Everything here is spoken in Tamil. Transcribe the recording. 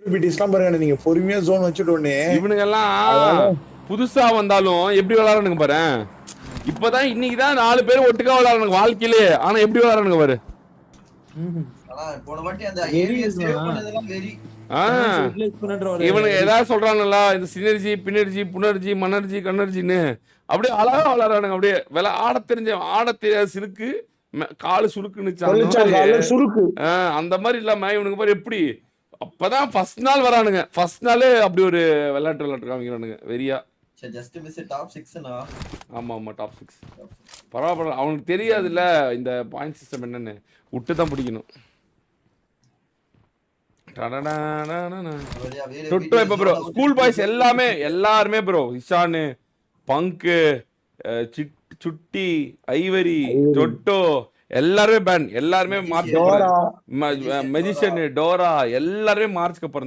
பிடிஸ்லாம் பாருங்க நீங்க பொறுமையா ஜோன் வச்சுட்டு உடனே இவனுங்க எல்லாம் அதால புதுசா வந்தாலும் எப்படி விளையாடுறானுங்க பாரு. இப்பதான் இன்னைக்குதான் 4 பேர் ஒட்டுக்கா விளையாடுறானுங்க வாழ்க்கையிலே. ஆனா எப்படி விளையாடுறானுங்க பாரு. போன வாட்டி அந்த ஏரியா சேவ் பண்ணதெல்லாம் வெரி. இவனுங்க ஏதாவது சொல்றானுங்களா இந்த சினர்ஜி பினர்ஜி புனர்ஜி மனர்ஜி கண்ணர்ஜின்னு அப்படியே அழகா விளையாடுறானுங்க. அப்படியே ஆட தெரிஞ்ச ஆட தெரியாத சிறுக்கு காலு சுருக்குன்னு சுருக்கு அந்த மாதிரி இல்லாம இவனுக்கு பாரு எப்படி அப்பதான் ஃபர்ஸ்ட் நாள் வரானுங்க. ஃபர்ஸ்ட் நாளே அப்படி ஒரு விளையாட்டு காமிக்கிறானுங்க வெறியா. ஜஸ்ட் மிஸ் டாப் 6னா. ஆமா ஆமா டாப் 6 பரவாயில்ல. அவனுக்கு தெரியாதுல்ல இந்த பாயிண்ட் சிஸ்டம் என்னன்னு. விட்டு தான் பிடிக்கணும். ப்ரோ ஸ்கூல் பாய்ஸ் எல்லாருமே ப்ரோ இஷானு பங்கு சுட்டி ஐவரி டொட்டோ எல்லாருமே பேன். எல்லாருமே மார்ச் மெஜிஷியன் டோரா எல்லாருமே மார்ச்க்கு அப்புறம்